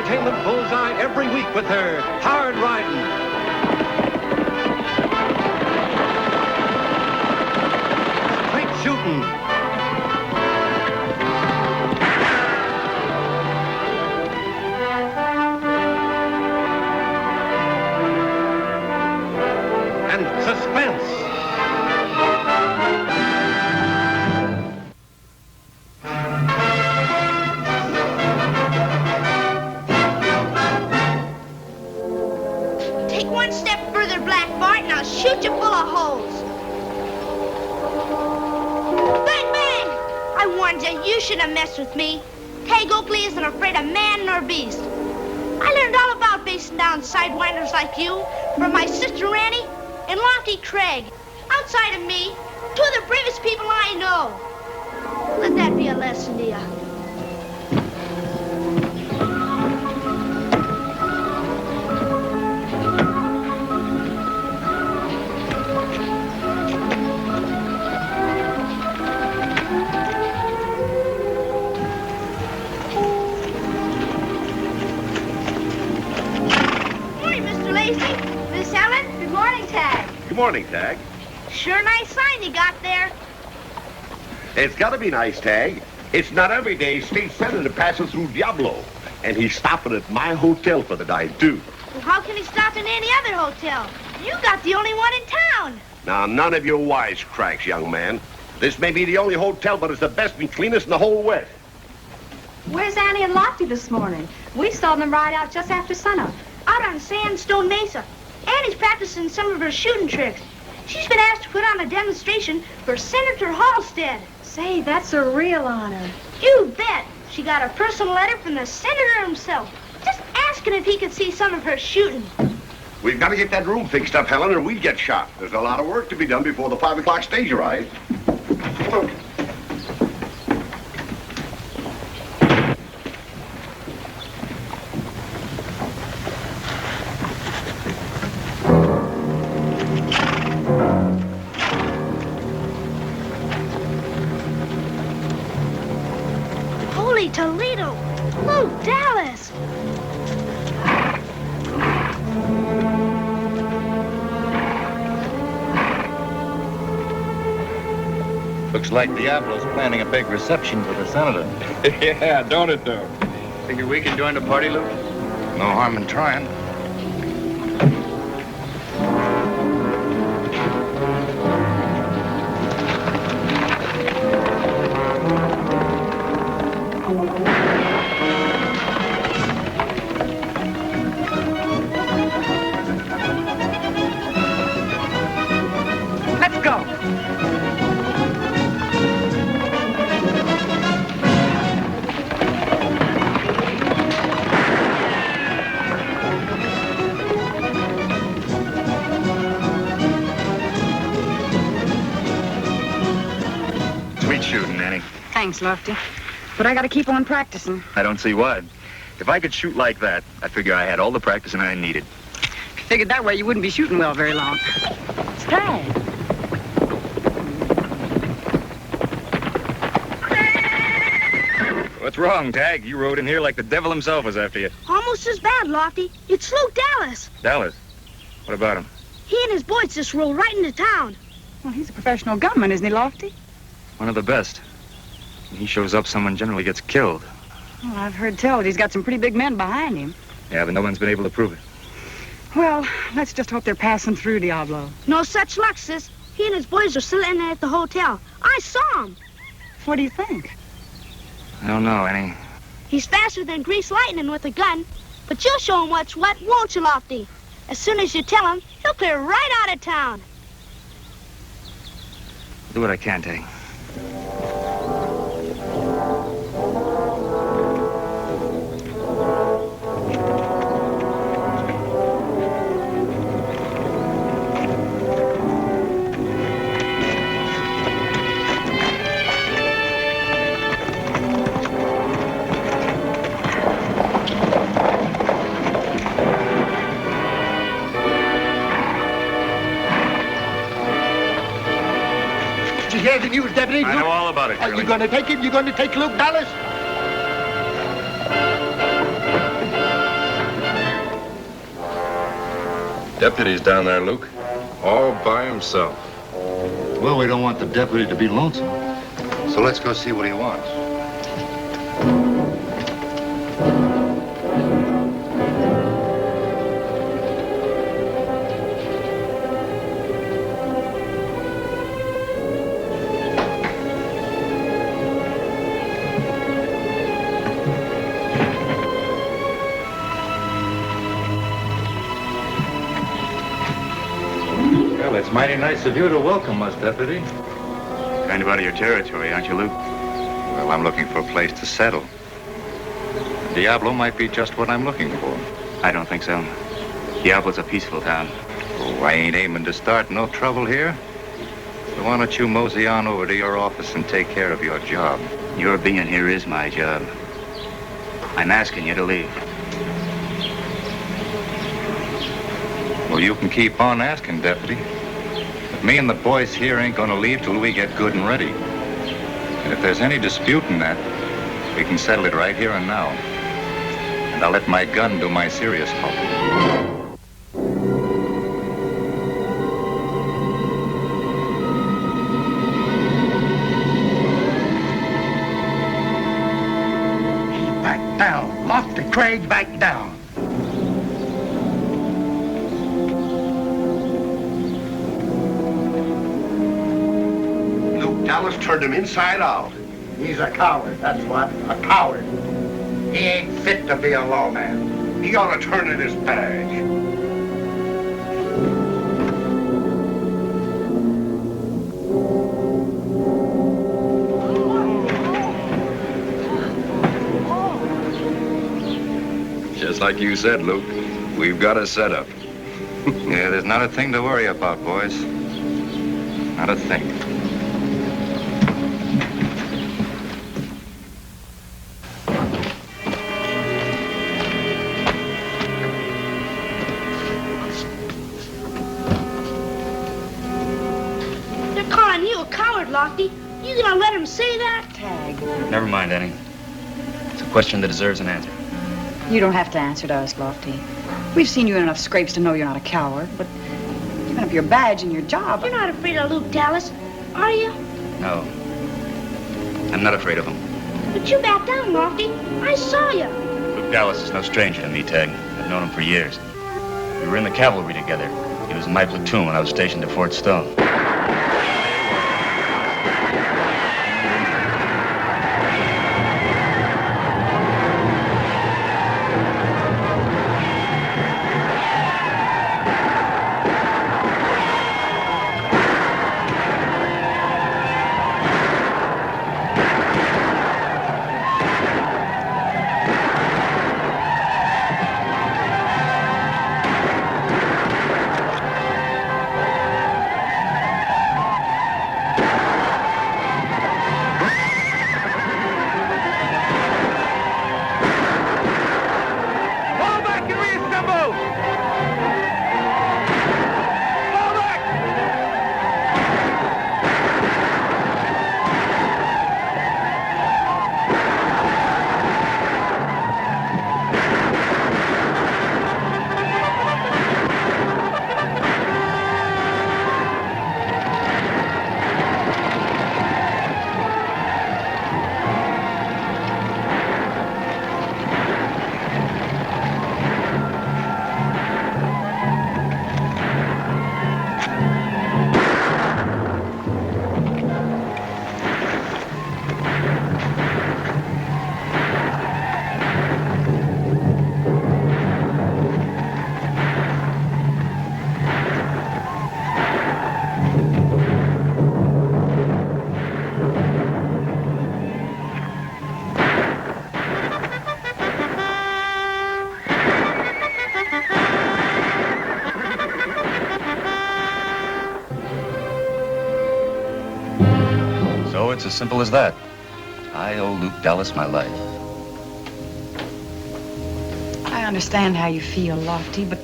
entertainment bullseye every week with her hard riding, straight shooting, and suspense. Take one step further, Black Bart, and I'll shoot you full of holes. Bang, bang! I warned you, you shouldn't have messed with me. Gail Oakley isn't afraid of man nor beast. I learned all about facing down sidewinders like you from my sister Annie and Lofty Craig. Outside of me, two of the bravest people I know. Let that be a lesson to you. Good morning, Tag. Sure nice sign you got there. It's gotta be nice, Tag. It's not every day state senator passes through Diablo. And he's stopping at my hotel for the night, too. Well, how can he stop in any other hotel? You got the only one in town. Now, none of your wisecracks, young man. This may be the only hotel, but it's the best and cleanest in the whole West. Where's Annie and Lofty this morning? We saw them ride out just after sunup. Out on Sandstone Mesa. Annie's practicing some of her shooting tricks. She's been asked to put on a demonstration for Senator Halstead. Say, that's a real honor. You bet. She got a personal letter from the senator himself, just asking if he could see some of her shooting. We've got to get that room fixed up, Helen, or we get shot. There's a lot of work to be done before the 5 o'clock stage arrives. Come on. Holy Toledo! Oh, Dallas! Looks like Diablo's planning a big reception for the senator. Yeah, don't it, though? Figure we can join the party, Luke? No harm in trying. Let's go. Sweet shooting, Annie. Thanks, Lofty. But I gotta keep on practicing. I don't see why. If I could shoot like that, I figure I had all the practicing I needed. If you figured that way, you wouldn't be shooting well very long. Stay. What's wrong, Tag? You rode in here like the devil himself was after you. Almost as bad, Lofty. It's Luke Dallas. Dallas? What about him? He and his boys just rolled right into town. Well, he's a professional gunman, isn't he, Lofty? One of the best. When he shows up, someone generally gets killed. Well, I've heard tell that he's got some pretty big men behind him. Yeah, but no one's been able to prove it. Well, let's just hope they're passing through Diablo. No such luck, sis. He and his boys are still in there at the hotel. I saw him. What do you think? I don't know, Annie. He's faster than greased lightning with a gun. But you'll show him what's what, won't you, Lofty? As soon as you tell him, he'll clear right out of town. Do what I can, Tag. You hear the news, Deputy? I know all about it, Are Curly. you going to take him? You going to take Luke Dallas? Deputy's down there, Luke. All by himself. Well, we don't want the deputy to be lonesome. So let's go see what he wants. Well, it's mighty nice of you to welcome us, Deputy. Kind of out of your territory, aren't you, Luke? Well, I'm looking for a place to settle. Diablo might be just what I'm looking for. I don't think so. Diablo's a peaceful town. Oh, I ain't aiming to start no trouble here. So why don't you mosey on over to your office and take care of your job? Your being here is my job. I'm asking you to leave. Well, you can keep on asking, Deputy. But me and the boys here ain't gonna leave till we get good and ready. And if there's any dispute in that, we can settle it right here and now. And I'll let my gun do my serious talking. Back down. Lofty Craig, back down. Dallas turned him inside out. He's a coward, that's what. A coward. He ain't fit to be a lawman. He ought to turn in his badge. Just like you said, Luke. We've got a setup. Yeah, there's not a thing to worry about, boys. Not a thing. Lofty. You gonna let him say that? Tag. Never mind, Annie. It's a question that deserves an answer. You don't have to answer to us, Lofty. We've seen you in enough scrapes to know you're not a coward, but giving up your badge and your job... You're not afraid of Luke Dallas, are you? No. I'm not afraid of him. But you backed down, Lofty. I saw you. Luke Dallas is no stranger to me, Tag. I've known him for years. We were in the cavalry together. He was in my platoon when I was stationed at Fort Stone. It's as simple as that. I owe Luke Dallas my life. I understand how you feel, Lofty, but,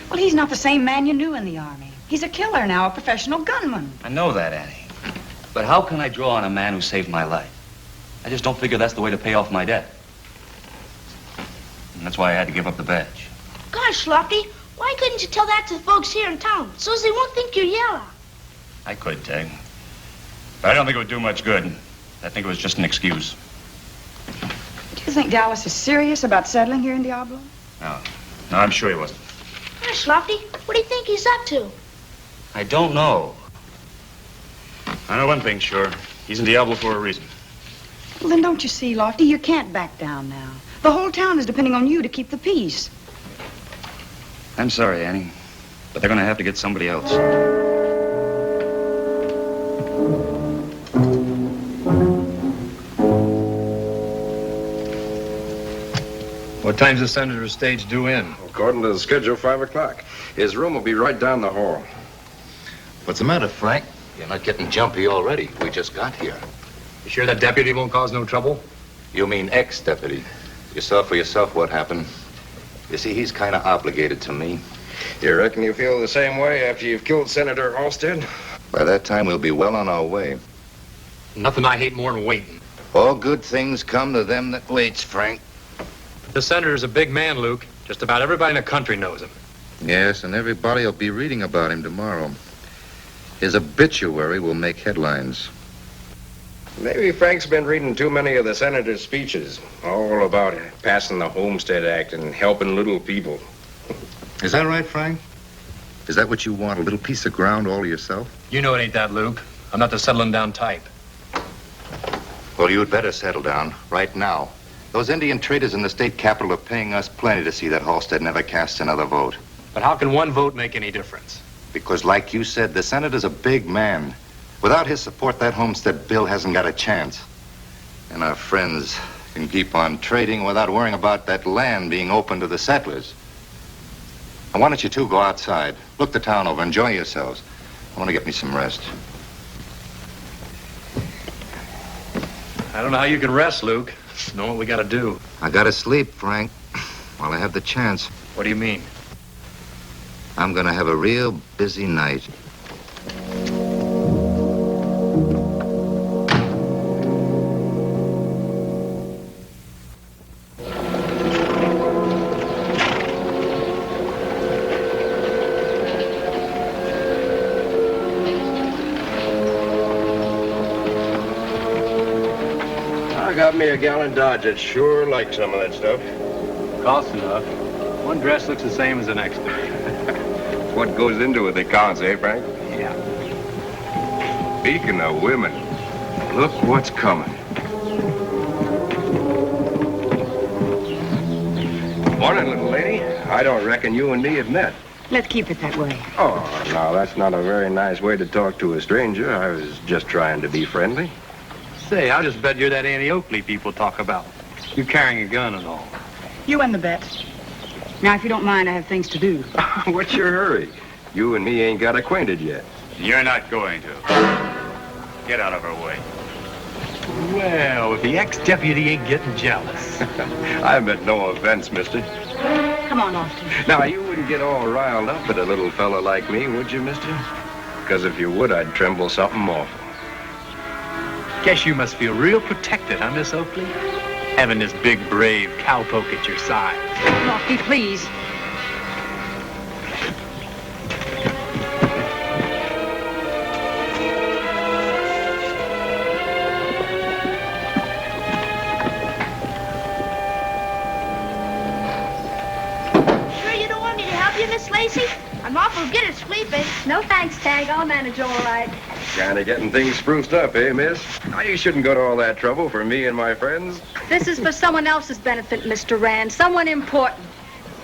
well, he's not the same man you knew in the Army. He's a killer now, a professional gunman. I know that, Annie. But how can I draw on a man who saved my life? I just don't figure that's the way to pay off my debt. And that's why I had to give up the badge. Gosh, Lofty, Why couldn't you tell that to the folks here in town, so as they won't think you're yellow? I could, Tag. But I don't think it would do much good. I think it was just an excuse. Do you think Dallas is serious about settling here in Diablo? No, I'm sure he wasn't. Gosh, Lofty, what do you think he's up to? I don't know. I know one thing, sure. He's in Diablo for a reason. Well, then don't you see, Lofty, you can't back down now. The whole town is depending on you to keep the peace. I'm sorry, Annie, but they're going to have to get somebody else. What time's the senator's stage due in? According to the schedule, 5 o'clock. His room will be right down the hall. What's the matter, Frank? You're not getting jumpy already. We just got here. You sure that deputy won't cause no trouble? You mean ex-deputy. You saw for yourself what happened. You see, he's kind of obligated to me. You reckon you feel the same way after you've killed Senator Halstead? By that time, we'll be well on our way. Nothing I hate more than waiting. All good things come to them that waits, Frank. The senator's a big man, Luke. Just about everybody in the country knows him. Yes, and everybody will be reading about him tomorrow. His obituary will make headlines. Maybe Frank's been reading too many of the senator's speeches, all about passing the Homestead Act and helping little people. Is that right, Frank? Is that what you want, a little piece of ground all to yourself? You know it ain't that, Luke. I'm not the settling down type. Well, you'd better settle down right now. Those Indian traders in the state capitol are paying us plenty to see that Halstead never casts another vote. But how can one vote make any difference? Because, like you said, the senator's a big man. Without his support, that Homestead bill hasn't got a chance. And our friends can keep on trading without worrying about that land being open to the settlers. Now, why don't you two go outside, look the town over, enjoy yourselves. I want to get me some rest. I don't know how you can rest, Luke. Know what we gotta do. I gotta sleep, Frank, while I have the chance. What do you mean? I'm gonna have a real busy night. I got me a gallon Dodge. I'd sure like some of that stuff. Costs enough. One dress looks the same as the next one. What goes into it that counts, eh, Frank? Yeah. Speaking of women, look what's coming. Morning, little lady. I don't reckon you and me have met. Let's keep it that way. Oh, no, that's not a very nice way to talk to a stranger. I was just trying to be friendly. Say, I'll just bet you're that Annie Oakley people talk about. You carrying a gun and all. You win the bet. Now, if you don't mind, I have things to do. What's your hurry? You and me ain't got acquainted yet. You're not going to. Get out of her way. Well, if the ex-deputy ain't getting jealous. I meant no offense, mister. Come on, Austin. Now, you wouldn't get all riled up at a little fella like me, would you, mister? Because if you would, I'd tremble something awful. Guess you must feel real protected, huh, Miss Oakley? Having this big, brave cowpoke at your side. Lofty, please. Sure you don't want me to help you, Miss Lacey? I'm awful good at sweeping. No thanks, Tag. I'll manage all right. Kind of getting things spruced up, eh, miss? Now, you shouldn't go to all that trouble for me and my friends. This is for someone else's benefit, Mr. Rand. Someone important.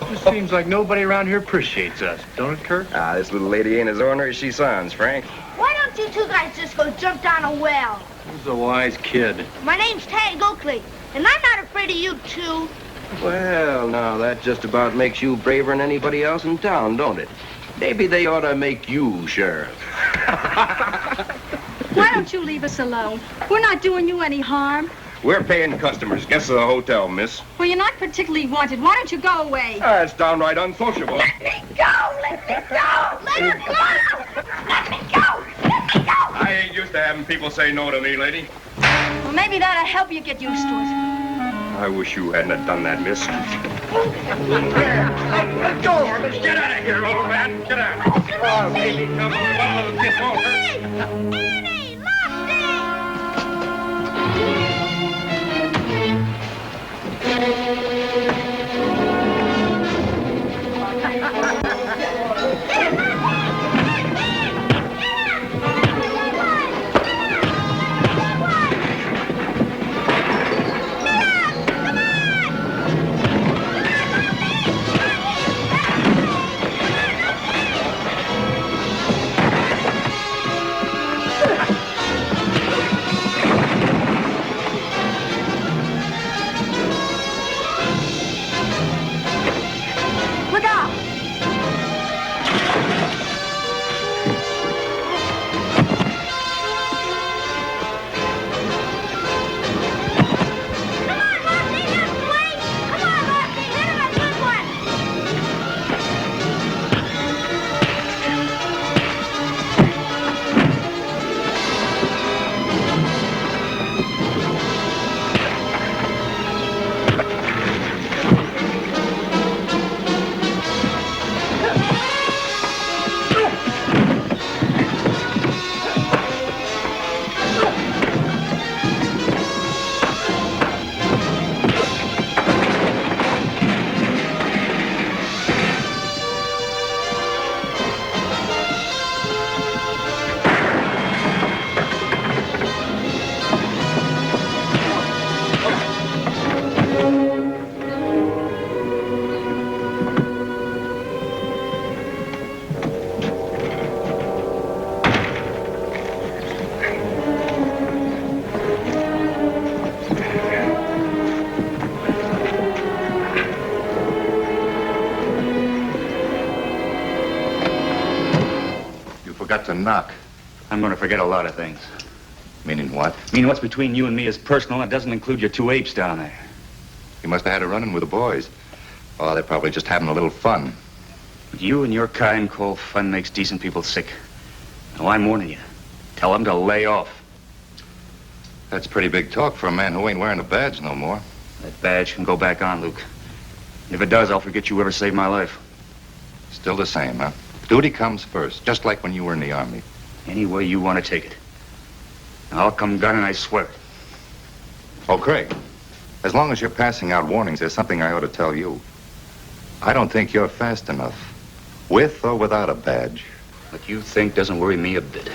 It seems like nobody around here appreciates us, don't it, Kurt? Ah, this little lady ain't as ornery as she sounds, Frank. Why don't you two guys just go jump down a well? He's a wise kid. My name's Annie Oakley, and I'm not afraid of you two. Well, now, that just about makes you braver than anybody else in town, don't it? Maybe they ought to make you sheriff. Why don't you leave us alone? We're not doing you any harm. We're paying customers. Guess of the hotel, miss. Well, you're not particularly wanted. Why don't you go away? That's downright unsociable. Let me go! Let me go! Let her go! Let me go! Let me go! I ain't used to having people say no to me, lady. Well, maybe that'll help you get used to it. I wish you hadn't have done that, miss. Let go of me. Get out of here, old man. Get out. Oh, baby, come on. Oh, get over. Annie, Lofty! Look out! Come on, Lofty, that's great! Come on, Lofty, hit him a good one! Forgot to knock. I'm going to forget a lot of things. Meaning what? Meaning what's between you and me is personal, and it doesn't include your two apes down there. You must have had a run-in with the boys. Oh, they're probably just having a little fun. What you and your kind call fun makes decent people sick. Now, I'm warning you. Tell them to lay off. That's pretty big talk for a man who ain't wearing a badge no more. That badge can go back on, Luke. And if it does, I'll forget you ever saved my life. Still the same, huh? Duty comes first, just like when you were in the Army. Any way you want to take it. Now, I'll come gunning, I swear it. Oh, Craig, as long as you're passing out warnings, there's something I ought to tell you. I don't think you're fast enough, with or without a badge. What you think doesn't worry me a bit.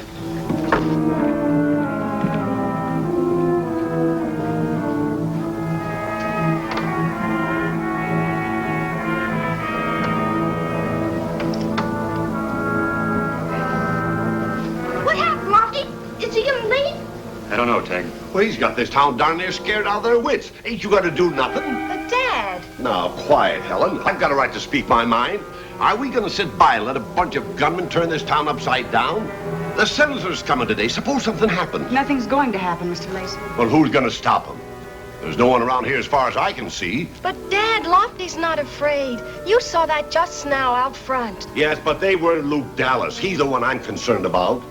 I don't know, Tag. Well, he's got this town darn near scared out of their wits. Ain't you got to do nothing? But, Dad... Now, quiet, Helen. I've got a right to speak my mind. Are we going to sit by and let a bunch of gunmen turn this town upside down? The senator's coming today. Suppose something happens. Nothing's going to happen, Mr. Lacey. Well, who's going to stop him? There's no one around here as far as I can see. But, Dad, Lofty's not afraid. You saw that just now out front. Yes, but they were Luke Dallas. He's the one I'm concerned about.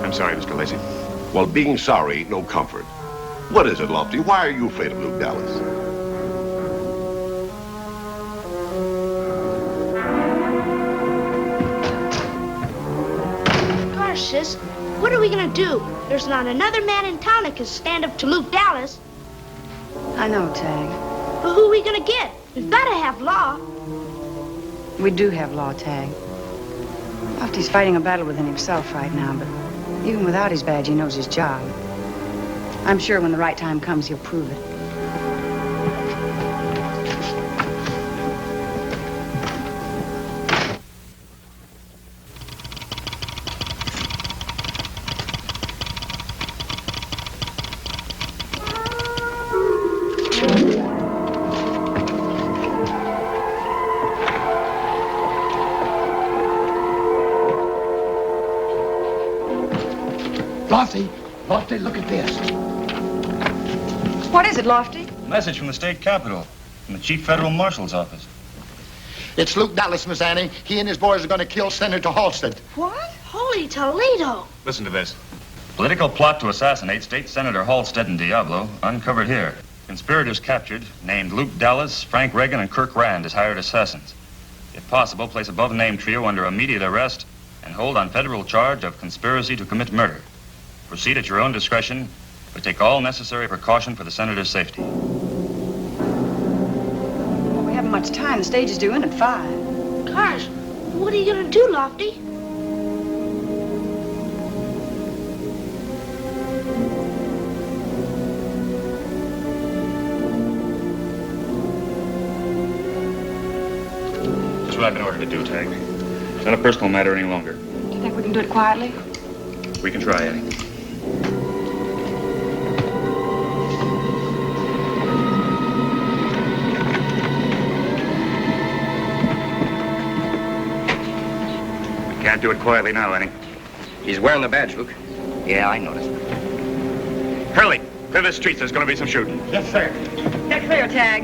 I'm sorry, Mr. Lacey. Well, being sorry ain't no comfort. What is it, Lofty? Why are you afraid of Luke Dallas? Gosh, sis, what are we gonna do? There's not another man in town that can stand up to Luke Dallas. I know, Tag. But who are we gonna get? We've gotta have law. We do have law, Tag. Lofty's fighting a battle within himself right now, but even without his badge, he knows his job. I'm sure when the right time comes, he'll prove it. Lofty, look at this. What is it, Lofty? A message from the state capitol, from the chief federal marshal's office. It's Luke Dallas, Miss Annie. He and his boys are going to kill Senator Halstead. What? Holy Toledo. Listen to this. Political plot to assassinate State Senator Halstead in Diablo, uncovered here. conspirators captured, named Luke Dallas, Frank Reagan, and Kirk Rand as hired assassins. If possible, place above-named trio under immediate arrest and hold on federal charge of conspiracy to commit murder. Proceed at your own discretion, but take all necessary precaution for the senator's safety. Well, we haven't much time. The stage is due in at 5. Gosh, what are you gonna do, Lofty? Just what I've been ordered to do, Tag. It's not a personal matter any longer. Do you think we can do it quietly? We can try, Annie. Can't do it quietly now, Annie. He's wearing the badge, Luke. Yeah, I noticed. Hurley, clear the streets. There's going to be some shooting. Yes, sir. Get clear, Tag.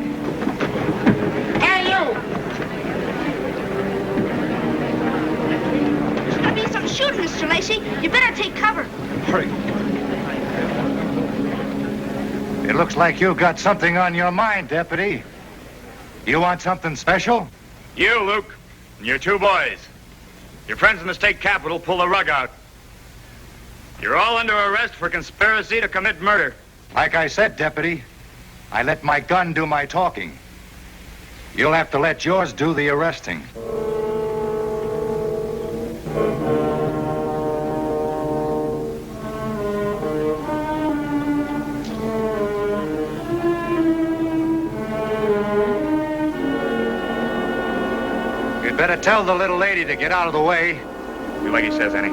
Hey, you! There's gonna be some shooting, Mr. Lacey. You better take cover. Hurry. It looks like you've got something on your mind, Deputy. You want something special? You, Luke, and your 2 boys. Your friends in the state capitol pull the rug out. You're all under arrest for conspiracy to commit murder. Like I said, Deputy, I let my gun do my talking. You'll have to let yours do the arresting. You'd better tell the little lady to get out of the way. Do like he says, Annie.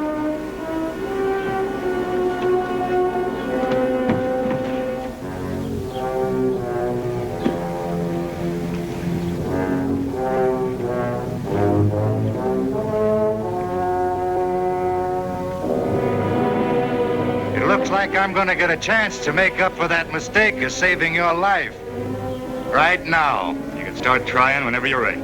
It looks like I'm going to get a chance to make up for that mistake of saving your life. Right now. You can start trying whenever you're ready.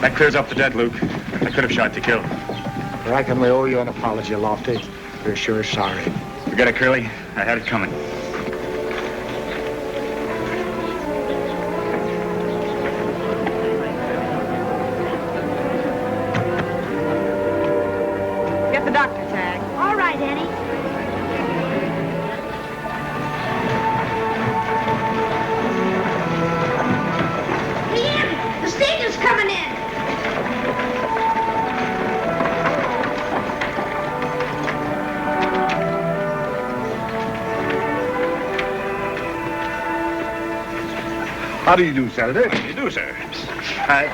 That clears up the dead, Luke. I could have shot to kill. I reckon we owe you an apology, Lofty. We're sure sorry. Forget it, Curly. I had it coming. Get the doctor, Tag. All right, Annie. Hey, Annie, the stage is coming in. How do you do, Senator? How do you do, sir?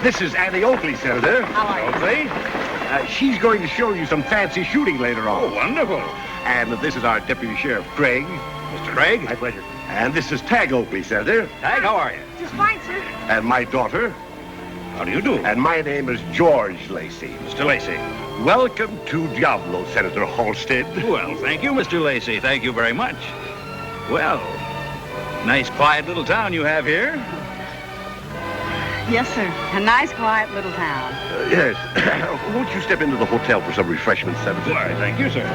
This is Annie Oakley, Senator. How are you? Oakley. She's going to show you some fancy shooting later on. Oh, wonderful. And this is our Deputy Sheriff, Craig. Mr. Craig. My pleasure. And this is Tag Oakley, Senator. Tag, how are you? Just fine, sir. And my daughter. How do you do? And my name is George Lacey. Mr. Lacey. Welcome to Diablo, Senator Halstead. Well, thank you, Mr. Lacey. Thank you very much. Well, nice quiet little town you have here. Yes, sir. A nice, quiet little town. Yes. Won't you step into the hotel for some refreshments, Senator? Why, thank you, sir.